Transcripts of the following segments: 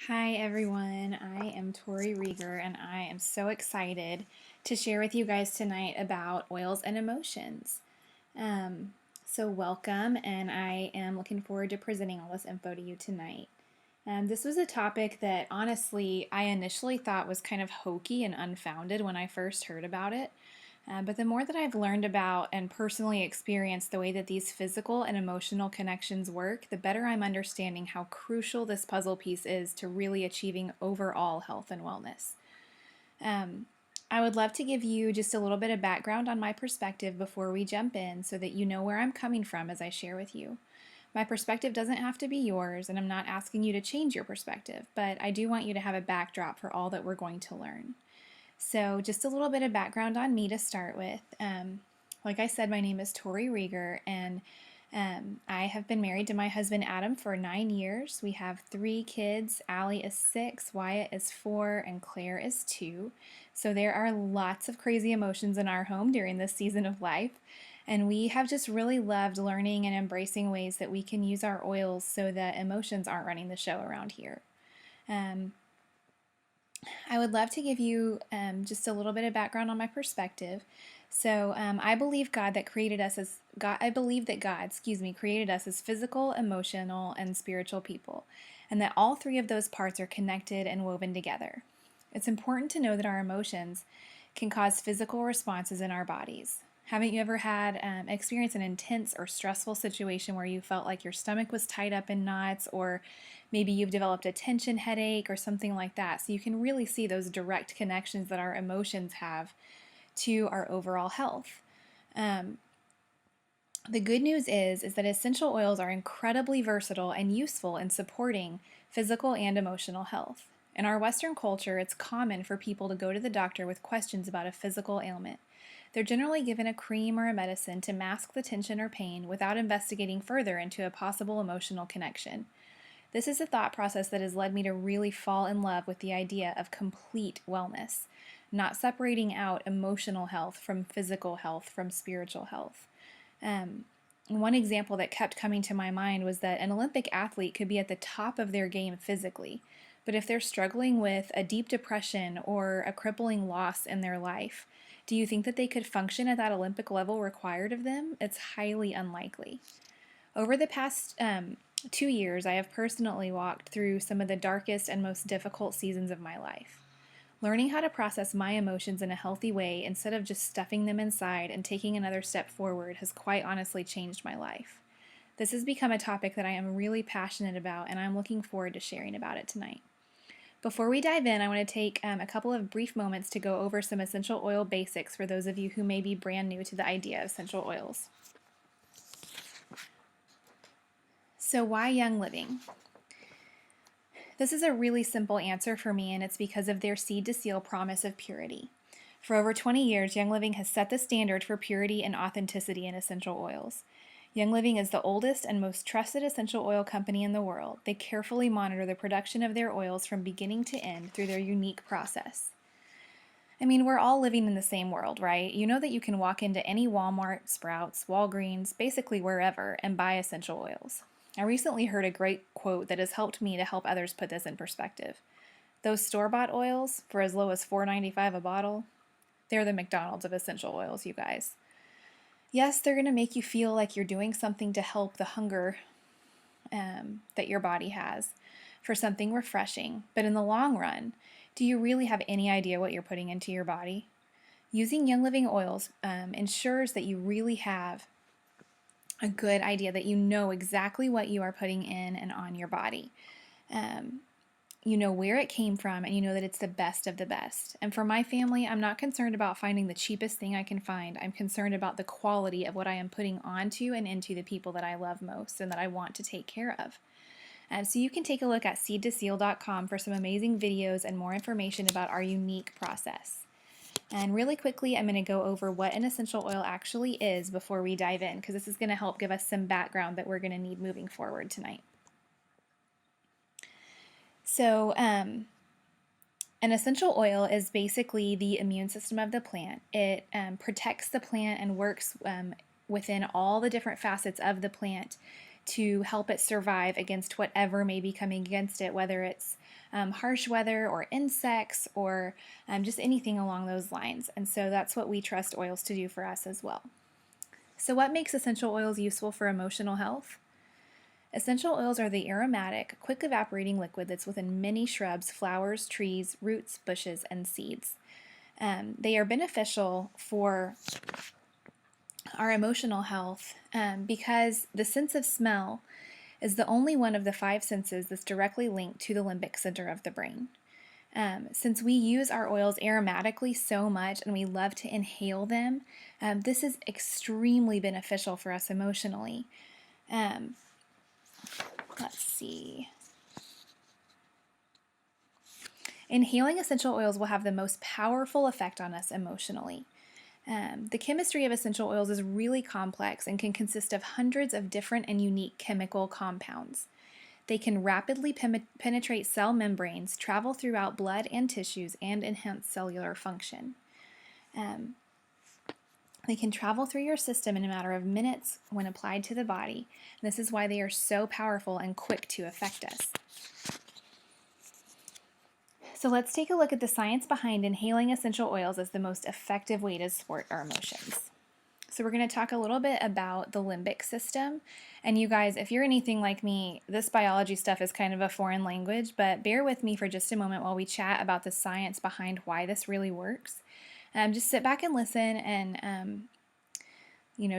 Hi everyone, I am Tori Rieger and I am so excited to share with you guys tonight about oils and emotions. Um, so welcome, and I am looking forward to presenting all this info to you tonight. This was a topic that honestly I initially thought was kind of hokey and unfounded when I first heard about it. But the more that I've learned about and personally experienced the way that these physical and emotional connections work, the better I'm understanding how crucial this puzzle piece is to really achieving overall health and wellness. Um, I would love to give you just a little bit of background on my perspective before we jump in so that you know where I'm coming from as I share with you. My perspective doesn't have to be yours, and I'm not asking you to change your perspective, but I do want you to have a backdrop for all that we're going to learn. So, just a little bit of background on me to start with. Like I said, my name is Tori Rieger, and I have been married to my husband Adam for 9 years. We have 3 kids. Allie is 6, Wyatt is 4, and Claire is 2. So, there are lots of crazy emotions in our home during this season of life. And we have just really loved learning and embracing ways that we can use our oils so that emotions aren't running the show around here. Um, I would love to give you just a little bit of background on my perspective. So I believe God that created us as God. I believe that God, created us as physical, emotional, and spiritual people, and that all three of those parts are connected and woven together. It's important to know that our emotions can cause physical responses in our bodies. Haven't you ever had experienced an intense or stressful situation where you felt like your stomach was tied up in knots, or maybe you've developed a tension headache or something like that? So you can really see those direct connections that our emotions have to our overall health. Um, the good news is that essential oils are incredibly versatile and useful in supporting physical and emotional health. In our Western culture, it's common for people to go to the doctor with questions about a physical ailment. They're generally given a cream or a medicine to mask the tension or pain without investigating further into a possible emotional connection. This is a thought process that has led me to really fall in love with the idea of complete wellness, not separating out emotional health from physical health from spiritual health. Um, One example that kept coming to my mind was that an Olympic athlete could be at the top of their game physically, but if they're struggling with a deep depression or a crippling loss in their life, do you think that they could function at that Olympic level required of them? It's highly unlikely. Over the past 2 years, I have personally walked through some of the darkest and most difficult seasons of my life. Learning how to process my emotions in a healthy way instead of just stuffing them inside and taking another step forward has quite honestly changed my life. This has become a topic that I am really passionate about, and I'm looking forward to sharing about it tonight. Before we dive in, I want to take a couple of brief moments to go over some essential oil basics for those of you who may be brand new to the idea of essential oils. So, why Young Living? This is a really simple answer for me, and it's because of their seed to seal promise of purity. For over 20 years, Young Living has set the standard for purity and authenticity in essential oils. Young Living is the oldest and most trusted essential oil company in the world. They carefully monitor the production of their oils from beginning to end through their unique process. I mean, we're all living in the same world, right? You know that you can walk into any Walmart, Sprouts, Walgreens, basically wherever, and buy essential oils. I recently heard a great quote that has helped me to help others put this in perspective. Those store-bought oils, for as low as $4.95 a bottle, they're the McDonald's of essential oils, you guys. Yes, they're going to make you feel like you're doing something to help the hunger that your body has for something refreshing, but in the long run, do you really have any idea what you're putting into your body? Using Young Living oils ensures that you really have a good idea, that you know exactly what you are putting in and on your body. Um, you know where it came from, and you know that it's the best of the best. And for my family, I'm not concerned about finding the cheapest thing I can find. I'm concerned about the quality of what I am putting onto and into the people that I love most and that I want to take care of. So you can take a look at seedtoseal.com for some amazing videos and more information about our unique process. And really quickly, I'm going to go over what an essential oil actually is before we dive in, because this is going to help give us some background that we're going to need moving forward tonight. So, an essential oil is basically the immune system of the plant. It protects the plant and works within all the different facets of the plant to help it survive against whatever may be coming against it, whether it's harsh weather or insects or just anything along those lines. And so that's what we trust oils to do for us as well. So what makes essential oils useful for emotional health? Essential oils are the aromatic, quick evaporating liquid that's within many shrubs, flowers, trees, roots, bushes, and seeds. They are beneficial for our emotional health because the sense of smell is the only one of the five senses that's directly linked to the limbic center of the brain. Since we use our oils aromatically so much and we love to inhale them, this is extremely beneficial for us emotionally. Let's see. Inhaling essential oils will have the most powerful effect on us emotionally. The chemistry of essential oils is really complex and can consist of hundreds of different and unique chemical compounds. They can rapidly penetrate cell membranes, travel throughout blood and tissues, and enhance cellular function. They can travel through your system in a matter of minutes when applied to the body. And this is why they are so powerful and quick to affect us. So let's take a look at the science behind inhaling essential oils as the most effective way to support our emotions. So we're going to talk a little bit about the limbic system. And you guys, if you're anything like me, this biology stuff is kind of a foreign language, but bear with me for just a moment while we chat about the science behind why this really works. Just sit back and listen and,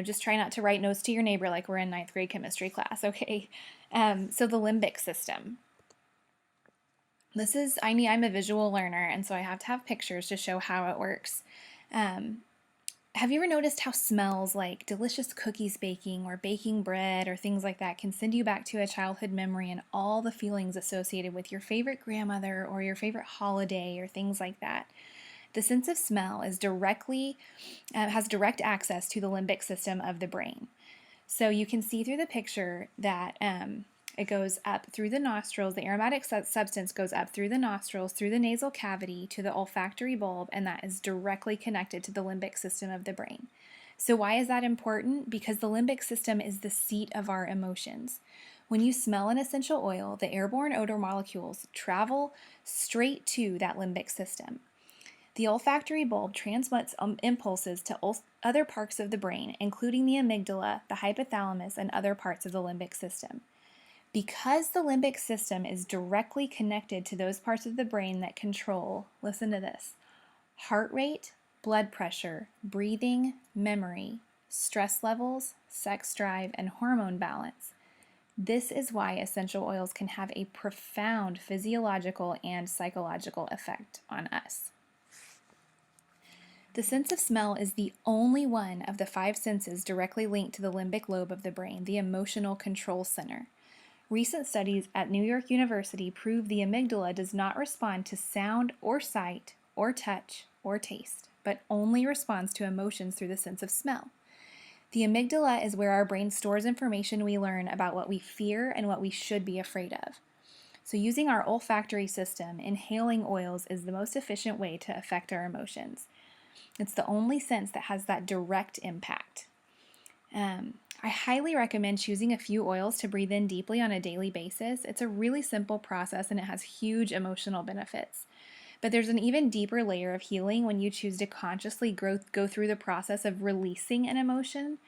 just try not to write notes to your neighbor like we're in 9th grade chemistry class, okay? So the limbic system. I'm a visual learner, and so I have to have pictures to show how it works. Have you ever noticed how smells like delicious cookies baking or baking bread or things like that can send you back to a childhood memory and all the feelings associated with your favorite grandmother or your favorite holiday or things like that? The sense of smell has direct access to the limbic system of the brain. So you can see through the picture that it goes up through the nostrils. The aromatic substance goes up through the nostrils, through the nasal cavity to the olfactory bulb, and that is directly connected to the limbic system of the brain. So why is that important? Because the limbic system is the seat of our emotions. When you smell an essential oil, the airborne odor molecules travel straight to that limbic system. The olfactory bulb transmits impulses to other parts of the brain, including the amygdala, the hypothalamus, and other parts of the limbic system. Because the limbic system is directly connected to those parts of the brain that control, listen to this, heart rate, blood pressure, breathing, memory, stress levels, sex drive, and hormone balance. This is why essential oils can have a profound physiological and psychological effect on us. The sense of smell is the only one of the five senses directly linked to the limbic lobe of the brain, the emotional control center. Recent studies at New York University prove the amygdala does not respond to sound or sight or touch or taste, but only responds to emotions through the sense of smell. The amygdala is where our brain stores information we learn about what we fear and what we should be afraid of. So using our olfactory system, inhaling oils is the most efficient way to affect our emotions. It's the only sense that has that direct impact. I highly recommend choosing a few oils to breathe in deeply on a daily basis. It's a really simple process and it has huge emotional benefits. But there's an even deeper layer of healing when you choose to consciously go through the process of releasing an emotion.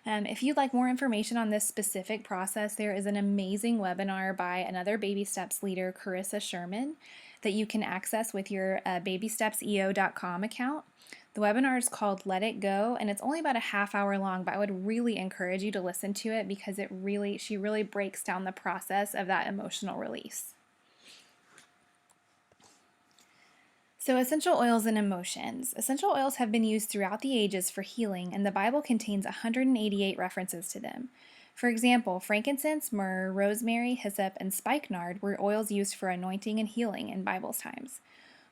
If you'd like more information on this specific process, there is an amazing webinar by another Baby Steps leader, Carissa Sherman, that you can access with your babystepseo.com account. The webinar is called Let It Go, and it's only about a half hour long, but I would really encourage you to listen to it because she really breaks down the process of that emotional release. So essential oils and emotions. Essential oils have been used throughout the ages for healing, and the Bible contains 188 references to them. For example, frankincense, myrrh, rosemary, hyssop, and spikenard were oils used for anointing and healing in Bible's times.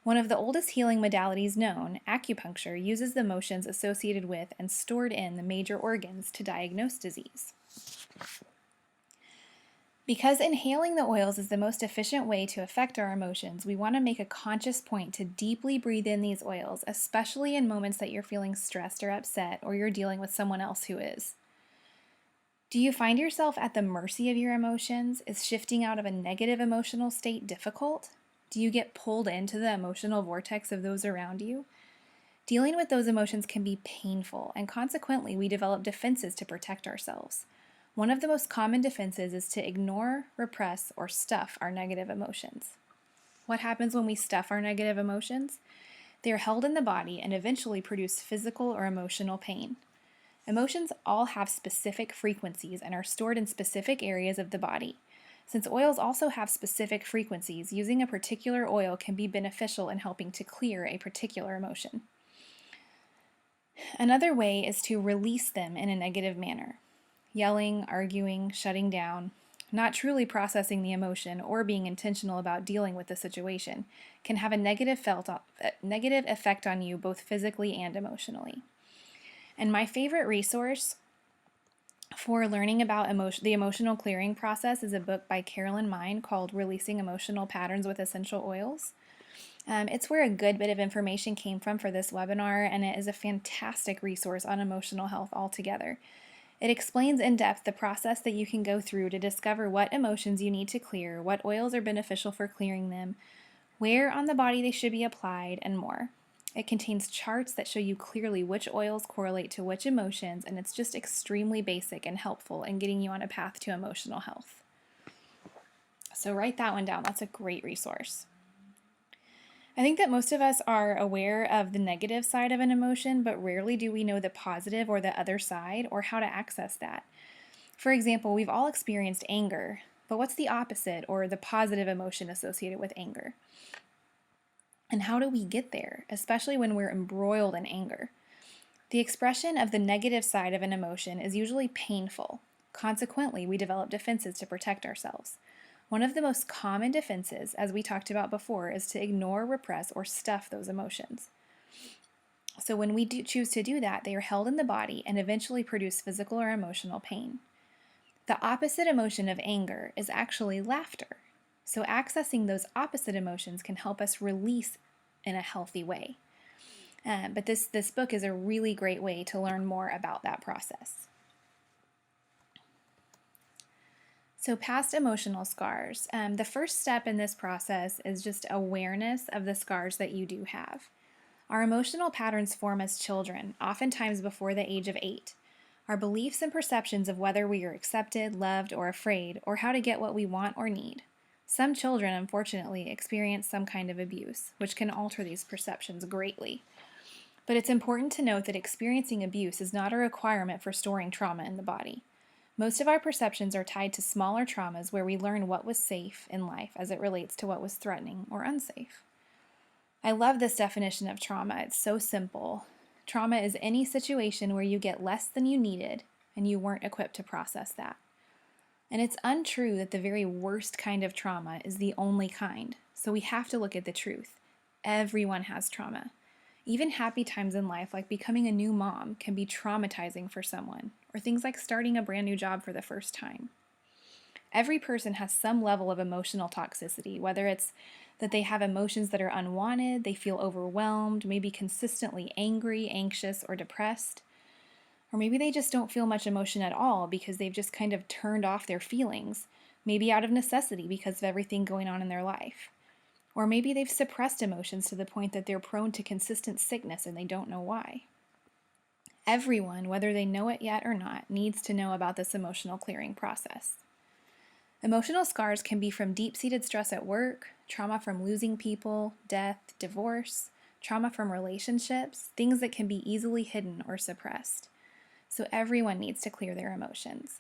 One of the oldest healing modalities known, acupuncture, uses the motions associated with and stored in the major organs to diagnose disease. Because inhaling the oils is the most efficient way to affect our emotions, we want to make a conscious point to deeply breathe in these oils, especially in moments that you're feeling stressed or upset or you're dealing with someone else who is. Do you find yourself at the mercy of your emotions? Is shifting out of a negative emotional state difficult? Do you get pulled into the emotional vortex of those around you? Dealing with those emotions can be painful, and consequently, we develop defenses to protect ourselves. One of the most common defenses is to ignore, repress, or stuff our negative emotions. What happens when we stuff our negative emotions? They are held in the body and eventually produce physical or emotional pain. Emotions all have specific frequencies and are stored in specific areas of the body. Since oils also have specific frequencies, using a particular oil can be beneficial in helping to clear a particular emotion. Another way is to release them in a negative manner. Yelling, arguing, shutting down, not truly processing the emotion or being intentional about dealing with the situation can have a negative effect on you both physically and emotionally. And my favorite resource for learning about the emotional clearing process is a book by Carolyn Mine called Releasing Emotional Patterns with Essential Oils. It's where a good bit of information came from for this webinar, and it is a fantastic resource on emotional health altogether. It explains in depth the process that you can go through to discover what emotions you need to clear, what oils are beneficial for clearing them, where on the body they should be applied, and more. It contains charts that show you clearly which oils correlate to which emotions, and it's just extremely basic and helpful in getting you on a path to emotional health. So write that one down. That's a great resource. I think that most of us are aware of the negative side of an emotion, but rarely do we know the positive or the other side or how to access that. For example, we've all experienced anger, but what's the opposite or the positive emotion associated with anger? And how do we get there, especially when we're embroiled in anger? The expression of the negative side of an emotion is usually painful. Consequently, we develop defenses to protect ourselves. One of the most common defenses, as we talked about before, is to ignore, repress, or stuff those emotions. So when we choose to do that, they are held in the body and eventually produce physical or emotional pain. The opposite emotion of anger is actually laughter. So accessing those opposite emotions can help us release in a healthy way. But this book is a really great way to learn more about that process. So past emotional scars. The first step in this process is just awareness of the scars that you do have. Our emotional patterns form as children, oftentimes before the age of 8. Our beliefs and perceptions of whether we are accepted, loved, or afraid, or how to get what we want or need. Some children, unfortunately, experience some kind of abuse, which can alter these perceptions greatly. But it's important to note that experiencing abuse is not a requirement for storing trauma in the body. Most of our perceptions are tied to smaller traumas where we learn what was safe in life as it relates to what was threatening or unsafe. I love this definition of trauma. It's so simple. Trauma is any situation where you get less than you needed and you weren't equipped to process that. And it's untrue that the very worst kind of trauma is the only kind, so we have to look at the truth. Everyone has trauma. Even happy times in life, like becoming a new mom, can be traumatizing for someone, or things like starting a brand new job for the first time. Every person has some level of emotional toxicity, whether it's that they have emotions that are unwanted, they feel overwhelmed, maybe consistently angry, anxious, or depressed. Or maybe they just don't feel much emotion at all because they've just kind of turned off their feelings, maybe out of necessity because of everything going on in their life. Or maybe they've suppressed emotions to the point that they're prone to consistent sickness and they don't know why. Everyone, whether they know it yet or not, needs to know about this emotional clearing process. Emotional scars can be from deep-seated stress at work, trauma from losing people, death, divorce, trauma from relationships, things that can be easily hidden or suppressed. So everyone needs to clear their emotions.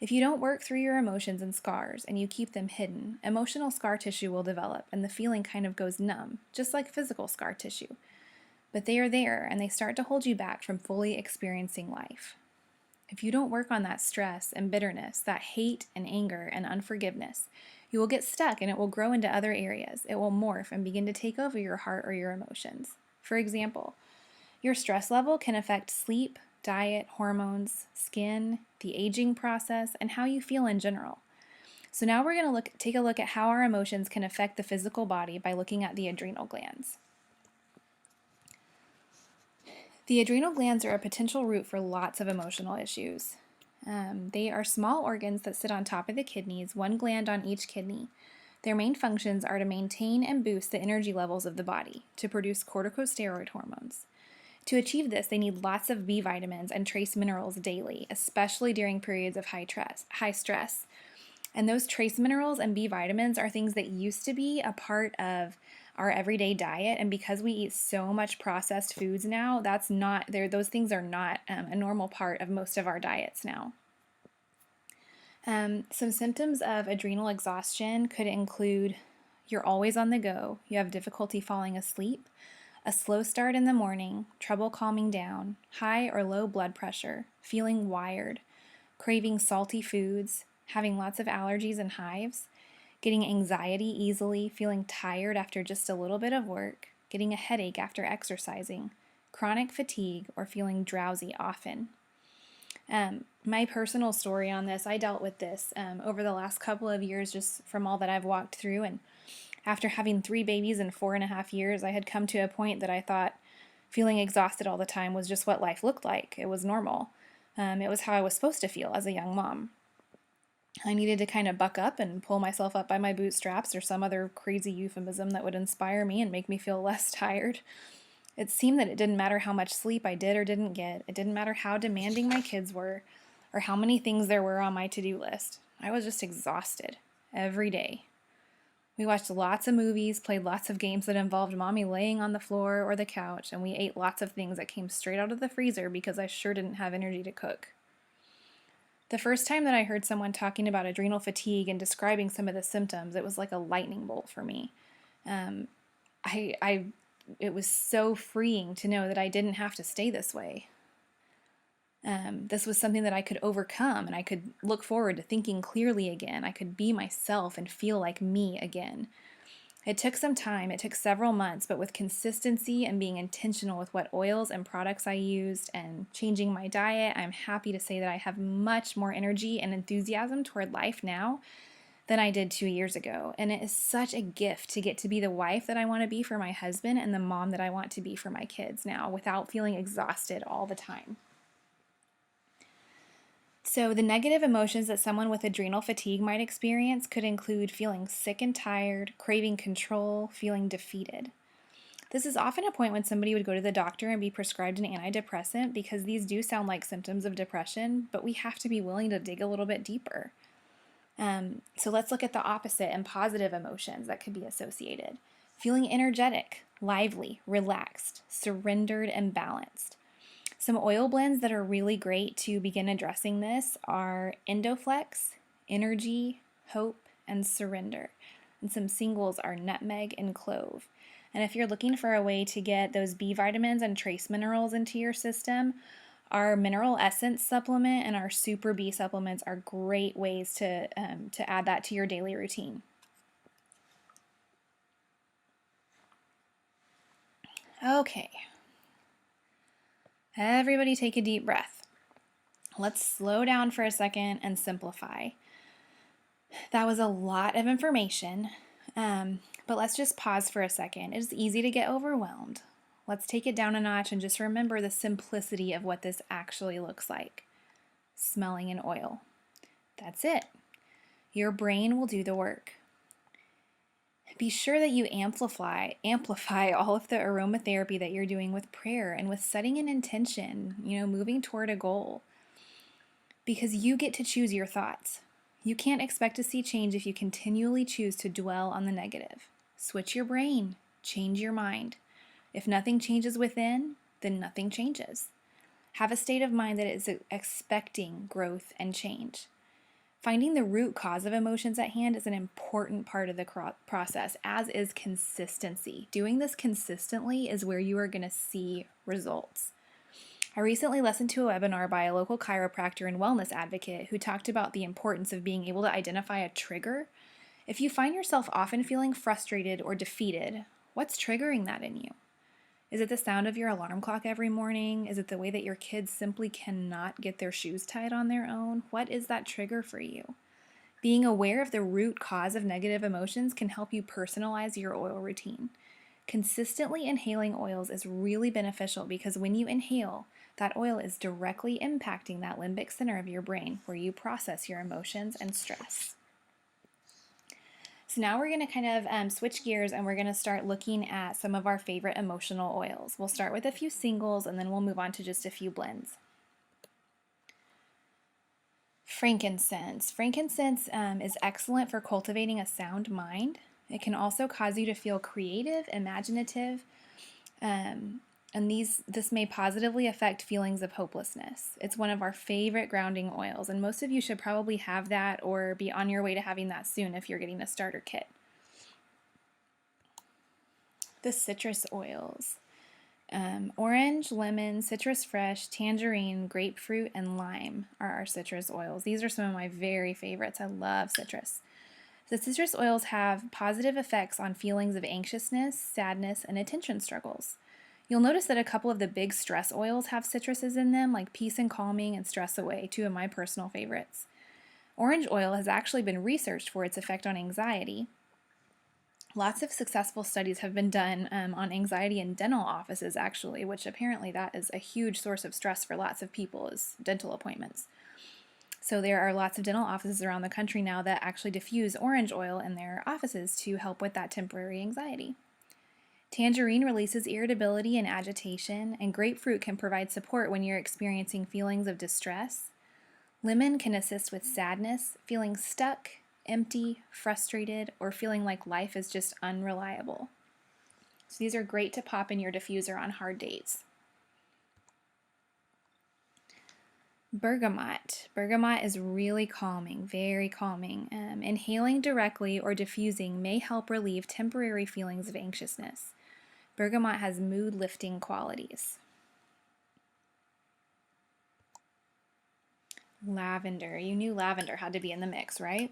If you don't work through your emotions and scars and you keep them hidden, emotional scar tissue will develop and the feeling kind of goes numb, just like physical scar tissue. But they are there and they start to hold you back from fully experiencing life. If you don't work on that stress and bitterness, that hate and anger and unforgiveness, you will get stuck and it will grow into other areas. It will morph and begin to take over your heart or your emotions. For example, your stress level can affect sleep, diet, hormones, skin, the aging process, and how you feel in general. So now we're going to take a look at how our emotions can affect the physical body by looking at the adrenal glands. The adrenal glands are a potential root for lots of emotional issues. They are small organs that sit on top of the kidneys, one gland on each kidney. Their main functions are to maintain and boost the energy levels of the body, to produce corticosteroid hormones. To achieve this, they need lots of B vitamins and trace minerals daily, especially during periods of high stress. And those trace minerals and B vitamins are things that used to be a part of our everyday diet. And because we eat so much processed foods now, that's not there. Those things are not a normal part of most of our diets now. Some symptoms of adrenal exhaustion could include you're always on the go, you have difficulty falling asleep, a slow start in the morning, trouble calming down, high or low blood pressure, feeling wired, craving salty foods, having lots of allergies and hives, getting anxiety easily, feeling tired after just a little bit of work, getting a headache after exercising, chronic fatigue, or feeling drowsy often. My personal story on this, I dealt with this over the last couple of years just from all that I've walked through. And after having 3 babies in 4.5 years, I had come to a point that I thought feeling exhausted all the time was just what life looked like. It was normal. It was how I was supposed to feel as a young mom. I needed to kind of buck up and pull myself up by my bootstraps or some other crazy euphemism that would inspire me and make me feel less tired. It seemed that it didn't matter how much sleep I did or didn't get. It didn't matter how demanding my kids were or how many things there were on my to-do list. I was just exhausted every day. We watched lots of movies, played lots of games that involved mommy laying on the floor or the couch, and we ate lots of things that came straight out of the freezer because I sure didn't have energy to cook. The first time that I heard someone talking about adrenal fatigue and describing some of the symptoms, it was like a lightning bolt for me. It was so freeing to know that I didn't have to stay this way. This was something that I could overcome, and I could look forward to thinking clearly again. I could be myself and feel like me again. It took some time, it took several months, but with consistency and being intentional with what oils and products I used and changing my diet, I'm happy to say that I have much more energy and enthusiasm toward life now than I did 2 years ago. And it is such a gift to get to be the wife that I want to be for my husband and the mom that I want to be for my kids now without feeling exhausted all the time. So, the negative emotions that someone with adrenal fatigue might experience could include feeling sick and tired, craving control, feeling defeated. This is often a point when somebody would go to the doctor and be prescribed an antidepressant because these do sound like symptoms of depression, but we have to be willing to dig a little bit deeper. So, let's look at the opposite and positive emotions that could be associated. Feeling energetic, lively, relaxed, surrendered, and balanced. Some oil blends that are really great to begin addressing this are Endoflex, Energy, Hope, and Surrender. And some singles are Nutmeg and Clove. And if you're looking for a way to get those B vitamins and trace minerals into your system, our Mineral Essence supplement and our Super B supplements are great ways to add that to your daily routine. Okay. Everybody take a deep breath. Let's slow down for a second and simplify. That was a lot of information, but let's just pause for a second. It's easy to get overwhelmed. Let's take it down a notch and just remember the simplicity of what this actually looks like. Smelling an oil. That's it. Your brain will do the work. Be sure that you amplify all of the aromatherapy that you're doing with prayer and with setting an intention, moving toward a goal. Because you get to choose your thoughts. You can't expect to see change if you continually choose to dwell on the negative. Switch your brain, change your mind. If nothing changes within, then nothing changes. Have a state of mind that is expecting growth and change. Finding the root cause of emotions at hand is an important part of the process, as is consistency. Doing this consistently is where you are going to see results. I recently listened to a webinar by a local chiropractor and wellness advocate who talked about the importance of being able to identify a trigger. If you find yourself often feeling frustrated or defeated, what's triggering that in you? Is it the sound of your alarm clock every morning? Is it the way that your kids simply cannot get their shoes tied on their own? What is that trigger for you? Being aware of the root cause of negative emotions can help you personalize your oil routine. Consistently inhaling oils is really beneficial because when you inhale, that oil is directly impacting that limbic center of your brain where you process your emotions and stress. So now we're going to kind of switch gears and we're going to start looking at some of our favorite emotional oils. We'll start with a few singles and then we'll move on to just a few blends. Frankincense. Frankincense is excellent for cultivating a sound mind. It can also cause you to feel creative, imaginative, and this may positively affect feelings of hopelessness. It's one of our favorite grounding oils, and most of you should probably have that or be on your way to having that soon if you're getting a starter kit. The citrus oils. Orange, lemon, citrus fresh, tangerine, grapefruit, and lime are our citrus oils. These are some of my very favorites. I love citrus. The citrus oils have positive effects on feelings of anxiousness, sadness, and attention struggles. You'll notice that a couple of the big stress oils have citruses in them, like Peace and Calming and Stress Away, two of my personal favorites. Orange oil has actually been researched for its effect on anxiety. Lots of successful studies have been done on anxiety in dental offices, actually, which apparently that is a huge source of stress for lots of people, is dental appointments. So there are lots of dental offices around the country now that actually diffuse orange oil in their offices to help with that temporary anxiety. Tangerine releases irritability and agitation, and grapefruit can provide support when you're experiencing feelings of distress. Lemon can assist with sadness, feeling stuck, empty, frustrated, or feeling like life is just unreliable. So these are great to pop in your diffuser on hard days. Bergamot. Bergamot is really calming, very calming. Inhaling directly or diffusing may help relieve temporary feelings of anxiousness. Bergamot has mood-lifting qualities. Lavender. You knew lavender had to be in the mix, right?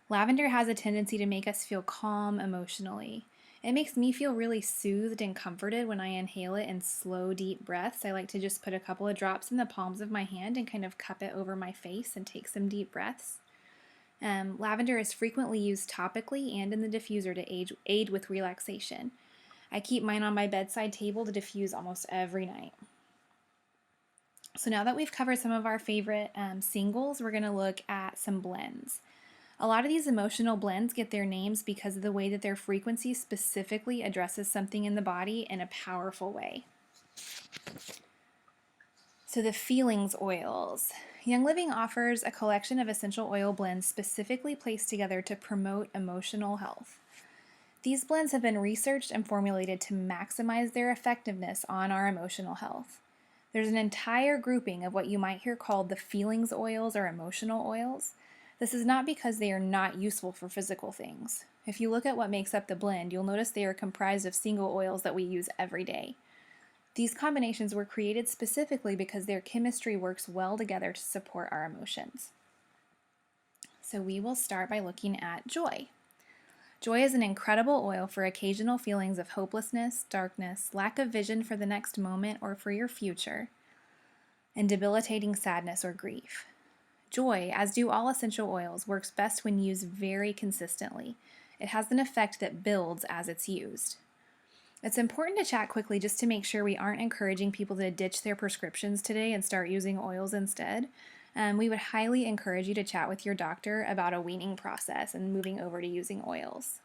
Lavender has a tendency to make us feel calm emotionally. It makes me feel really soothed and comforted when I inhale it in slow, deep breaths. I like to just put a couple of drops in the palms of my hand and kind of cup it over my face and take some deep breaths. Lavender is frequently used topically and in the diffuser to aid with relaxation. I keep mine on my bedside table to diffuse almost every night. So now that we've covered some of our favorite singles, we're going to look at some blends. A lot of these emotional blends get their names because of the way that their frequency specifically addresses something in the body in a powerful way. So the feelings oils. Young Living offers a collection of essential oil blends specifically placed together to promote emotional health. These blends have been researched and formulated to maximize their effectiveness on our emotional health. There's an entire grouping of what you might hear called the feelings oils or emotional oils. This is not because they are not useful for physical things. If you look at what makes up the blend, you'll notice they are comprised of single oils that we use every day. These combinations were created specifically because their chemistry works well together to support our emotions. So we will start by looking at joy. Joy is an incredible oil for occasional feelings of hopelessness, darkness, lack of vision for the next moment or for your future, and debilitating sadness or grief. Joy, as do all essential oils, works best when used very consistently. It has an effect that builds as it's used. It's important to chat quickly just to make sure we aren't encouraging people to ditch their prescriptions today and start using oils instead. We would highly encourage you to chat with your doctor about a weaning process and moving over to using oils.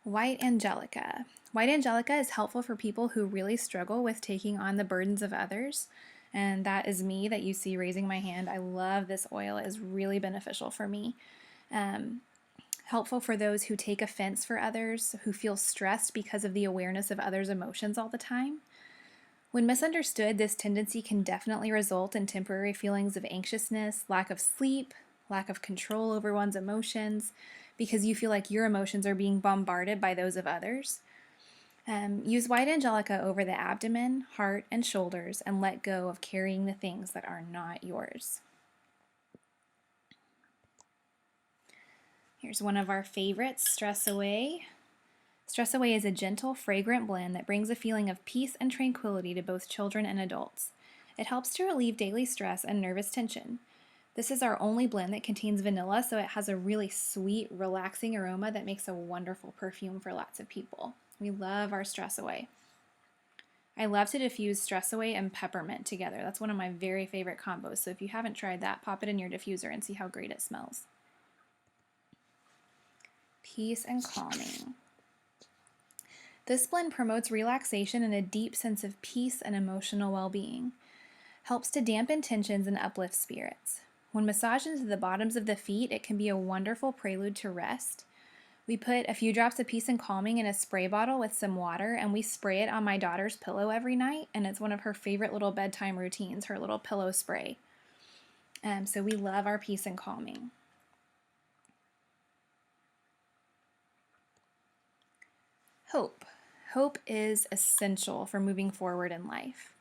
White Angelica. White Angelica is helpful for people who really struggle with taking on the burdens of others. And that is me that you see raising my hand. I love this oil. It is really beneficial for me. Helpful for those who take offense for others, who feel stressed because of the awareness of others' emotions all the time. When misunderstood, this tendency can definitely result in temporary feelings of anxiousness, lack of sleep, lack of control over one's emotions, because you feel like your emotions are being bombarded by those of others. Use White Angelica over the abdomen, heart, and shoulders and let go of carrying the things that are not yours. Here's one of our favorites, Stress Away. Stress Away is a gentle, fragrant blend that brings a feeling of peace and tranquility to both children and adults. It helps to relieve daily stress and nervous tension. This is our only blend that contains vanilla, so it has a really sweet, relaxing aroma that makes a wonderful perfume for lots of people. We love our Stress Away. I love to diffuse Stress Away and peppermint together. That's one of my very favorite combos, so if you haven't tried that, pop it in your diffuser and see how great it smells. Peace and calming. This blend promotes relaxation and a deep sense of peace and emotional well-being. Helps to dampen tensions and uplift spirits. When massaged into the bottoms of the feet, it can be a wonderful prelude to rest. We put a few drops of peace and calming in a spray bottle with some water, and we spray it on my daughter's pillow every night, and it's one of her favorite little bedtime routines, her little pillow spray. So we love our peace and calming. Hope. Hope is essential for moving forward in life.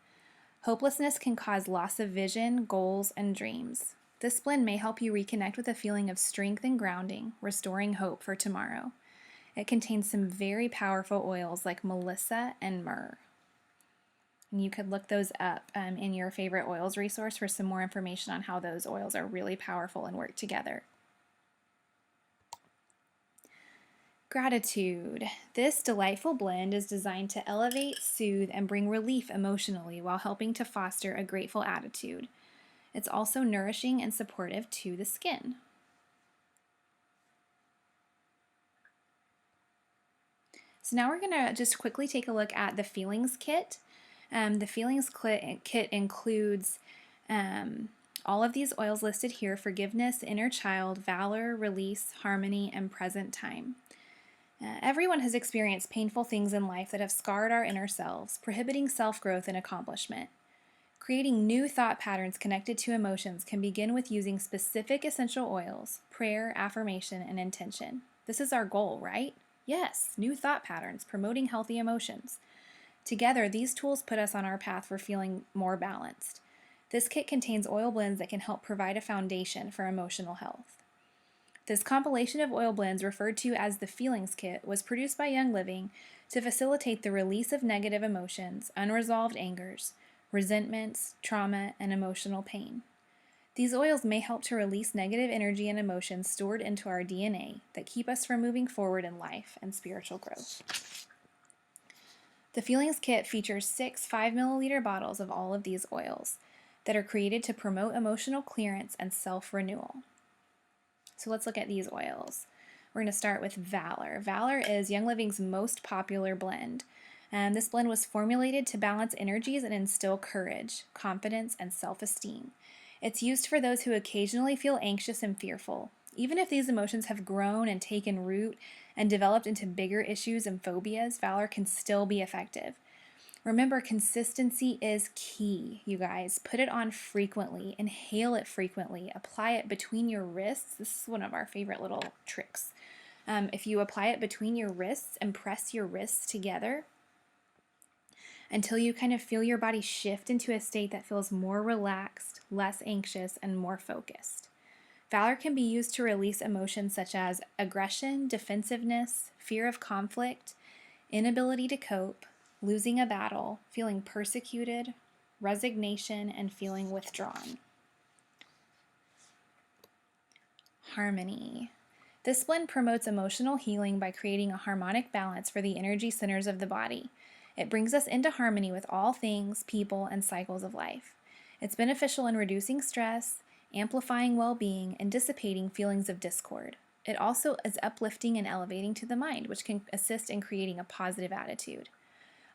Hopelessness can cause loss of vision, goals, and dreams. This blend may help you reconnect with a feeling of strength and grounding, restoring hope for tomorrow. It contains some very powerful oils like Melissa and Myrrh. And you could look those up in your favorite oils resource for some more information on how those oils are really powerful and work together. Gratitude. This delightful blend is designed to elevate, soothe, and bring relief emotionally while helping to foster a grateful attitude. It's also nourishing and supportive to the skin. So now we're going to just quickly take a look at the Feelings Kit. The Feelings Kit includes all of these oils listed here: forgiveness, inner child, valor, release, harmony, and present time. Everyone has experienced painful things in life that have scarred our inner selves, prohibiting self-growth and accomplishment. Creating new thought patterns connected to emotions can begin with using specific essential oils, prayer, affirmation, and intention. This is our goal, right? Yes, new thought patterns, promoting healthy emotions. Together, these tools put us on our path for feeling more balanced. This kit contains oil blends that can help provide a foundation for emotional health. This compilation of oil blends, referred to as the Feelings Kit, was produced by Young Living to facilitate the release of negative emotions, unresolved angers, resentments, trauma, and emotional pain. These oils may help to release negative energy and emotions stored into our DNA that keep us from moving forward in life and spiritual growth. The Feelings Kit features 6 5-milliliter bottles of all of these oils that are created to promote emotional clearance and self-renewal. So let's look at these oils. We're going to start with Valor. Valor is Young Living's most popular blend. This blend was formulated to balance energies and instill courage, confidence, and self-esteem. It's used for those who occasionally feel anxious and fearful. Even if these emotions have grown and taken root and developed into bigger issues and phobias, Valor can still be effective. Remember, consistency is key, you guys. Put it on frequently, inhale it frequently, apply it between your wrists. This is one of our favorite little tricks. If you apply it between your wrists and press your wrists together until you kind of feel your body shift into a state that feels more relaxed, less anxious, and more focused. Valor can be used to release emotions such as aggression, defensiveness, fear of conflict, inability to cope, losing a battle, feeling persecuted, resignation, and feeling withdrawn. Harmony. This blend promotes emotional healing by creating a harmonic balance for the energy centers of the body. It brings us into harmony with all things, people, and cycles of life. It's beneficial in reducing stress, amplifying well-being, and dissipating feelings of discord. It also is uplifting and elevating to the mind, which can assist in creating a positive attitude.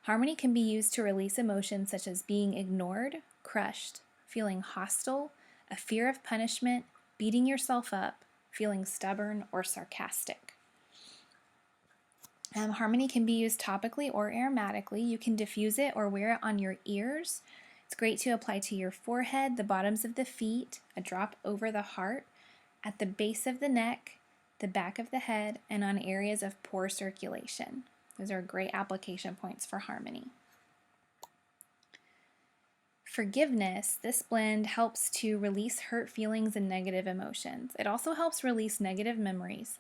Harmony can be used to release emotions such as being ignored, crushed, feeling hostile, a fear of punishment, beating yourself up, feeling stubborn or sarcastic. Harmony can be used topically or aromatically. You can diffuse it or wear it on your ears. It's great to apply to your forehead, the bottoms of the feet, a drop over the heart, at the base of the neck, the back of the head, and on areas of poor circulation. Those are great application points for harmony. Forgiveness. This blend helps to release hurt feelings and negative emotions. It also helps release negative memories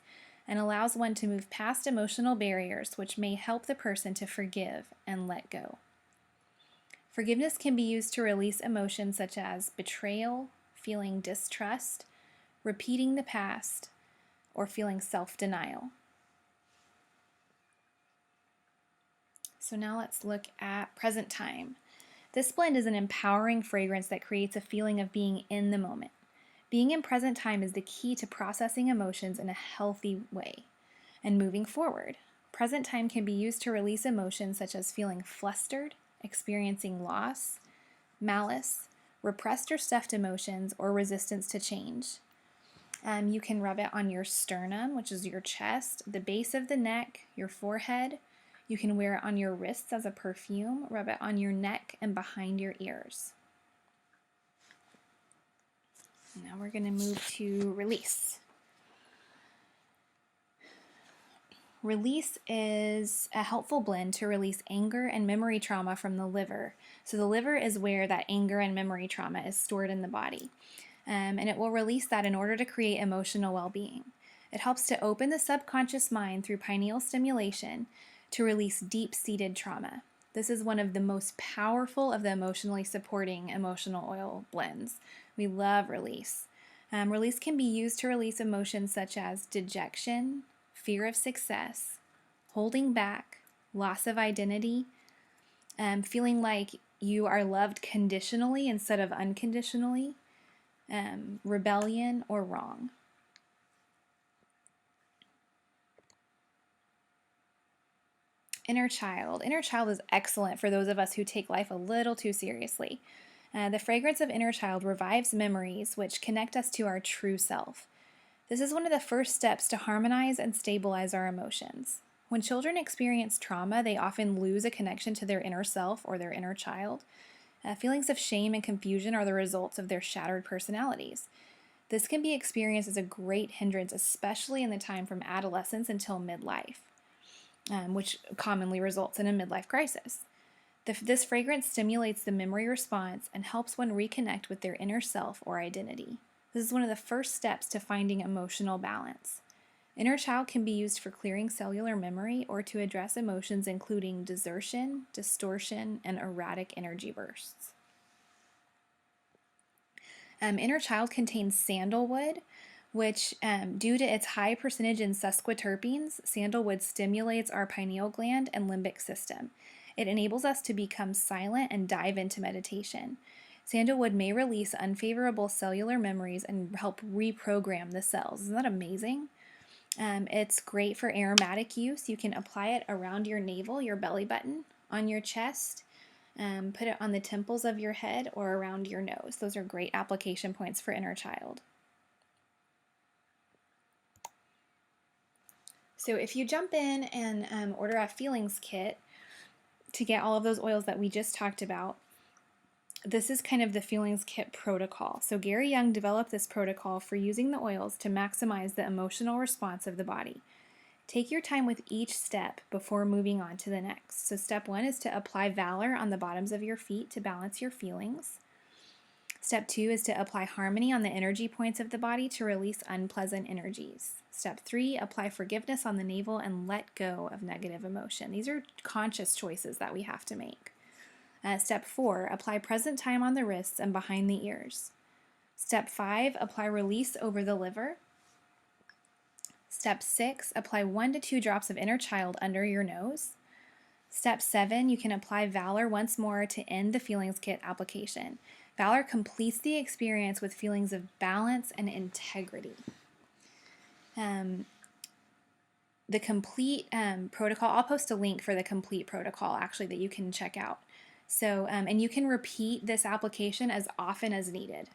and allows one to move past emotional barriers, which may help the person to forgive and let go. Forgiveness can be used to release emotions such as betrayal, feeling distrust, repeating the past, or feeling self-denial. So now let's look at present time. This blend is an empowering fragrance that creates a feeling of being in the moment. Being in present time is the key to processing emotions in a healthy way and moving forward. Present time can be used to release emotions such as feeling flustered, experiencing loss, malice, repressed or stuffed emotions, or resistance to change. You can rub it on your sternum, which is your chest, the base of the neck, your forehead. You can wear it on your wrists as a perfume, rub it on your neck and behind your ears. Now we're going to move to release. Release is a helpful blend to release anger and memory trauma from the liver. So the liver is where that anger and memory trauma is stored in the body. And it will release that in order to create emotional well-being. It helps to open the subconscious mind through pineal stimulation to release deep-seated trauma. This is one of the most powerful of the emotionally supporting emotional oil blends. We love release. Release can be used to release emotions such as dejection, fear of success, holding back, loss of identity, feeling like you are loved conditionally instead of unconditionally, rebellion, or wrong. Inner child. Inner child is excellent for those of us who take life a little too seriously. The fragrance of inner child revives memories which connect us to our true self. This is one of the first steps to harmonize and stabilize our emotions. When children experience trauma, they often lose a connection to their inner self or their inner child. Feelings of shame and confusion are the results of their shattered personalities. This can be experienced as a great hindrance, especially in the time from adolescence until midlife, which commonly results in a midlife crisis. This fragrance stimulates the memory response and helps one reconnect with their inner self or identity. This is one of the first steps to finding emotional balance. Inner child can be used for clearing cellular memory or to address emotions including desertion, distortion, and erratic energy bursts. Inner child contains sandalwood, which, due to its high percentage in sesquiterpenes, sandalwood stimulates our pineal gland and limbic system. It enables us to become silent and dive into meditation. Sandalwood may release unfavorable cellular memories and help reprogram the cells. Isn't that amazing? It's great for aromatic use. You can apply it around your navel, your belly button, on your chest, put it on the temples of your head or around your nose. Those are great application points for inner child. So if you jump in and order a feelings kit to get all of those oils that we just talked about, this is kind of the feelings kit protocol. So Gary Young developed this protocol for using the oils to maximize the emotional response of the body. Take your time with each step before moving on to the next. So step 1 is to apply Valor on the bottoms of your feet to balance your feelings. Step 2 is to apply Harmony on the energy points of the body to release unpleasant energies. Step 3, apply Forgiveness on the navel and let go of negative emotion. These are conscious choices that we have to make. Step 4, apply Present Time on the wrists and behind the ears. Step 5, apply Release over the liver. Step 6, apply 1 to 2 drops of Inner Child under your nose. Step 7, you can apply Valor once more to end the feelings kit application. Valor completes the experience with feelings of balance and integrity. The complete protocol, I'll post a link for the complete protocol actually that you can check out. So, and you can repeat this application as often as needed.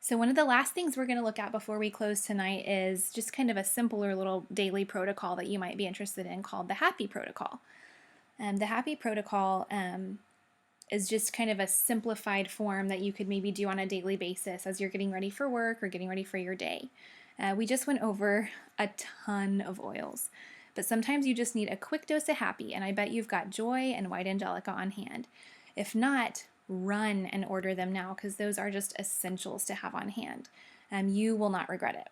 So one of the last things we're going to look at before we close tonight is just kind of a simpler little daily protocol that you might be interested in called the Happy Protocol. The Happy Protocol is just kind of a simplified form that you could maybe do on a daily basis as you're getting ready for work or getting ready for your day. We just went over a ton of oils, but sometimes you just need a quick dose of happy, and I bet you've got Joy and White Angelica on hand. If not, run and order them now because those are just essentials to have on hand. You will not regret it.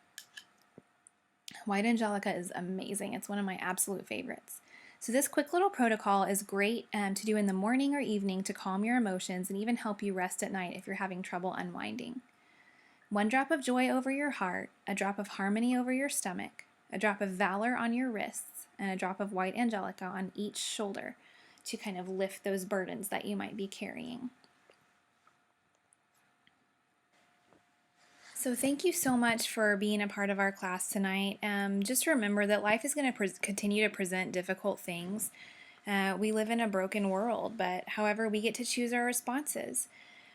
White Angelica is amazing. It's one of my absolute favorites. So this quick little protocol is great to do in the morning or evening to calm your emotions and even help you rest at night if you're having trouble unwinding. 1 drop of joy over your heart, a drop of harmony over your stomach, a drop of valor on your wrists, and a drop of white angelica on each shoulder to kind of lift those burdens that you might be carrying. So thank you so much for being a part of our class tonight. Just remember that life is going to continue to present difficult things. We live in a broken world, but however, we get to choose our responses.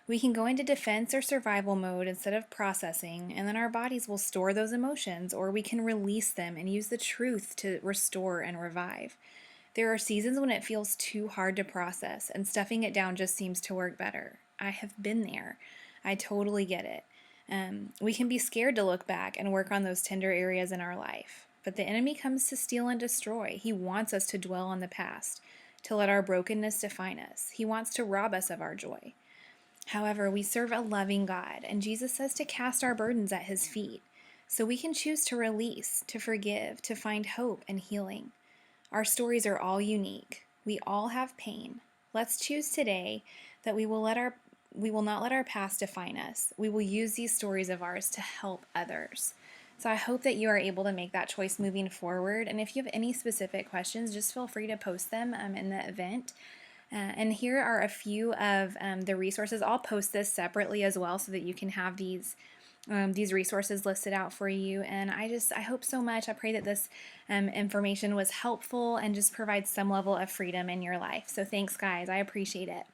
We can go into defense or survival mode instead of processing, and then our bodies will store those emotions, or we can release them and use the truth to restore and revive. There are seasons when it feels too hard to process, and stuffing it down just seems to work better. I have been there. I totally get it. We can be scared to look back and work on those tender areas in our life. But the enemy comes to steal and destroy. He wants us to dwell on the past, to let our brokenness define us. He wants to rob us of our joy. However, we serve a loving God, and Jesus says to cast our burdens at his feet. So we can choose to release, to forgive, to find hope and healing. Our stories are all unique. We all have pain. Let's choose today that we will not let our past define us. We will use these stories of ours to help others. So I hope that you are able to make that choice moving forward. And if you have any specific questions, just feel free to post them in the event. And here are a few of the resources. I'll post this separately as well so that you can have these resources listed out for you. And I hope so much. I pray that this information was helpful and just provides some level of freedom in your life. So thanks, guys. I appreciate it.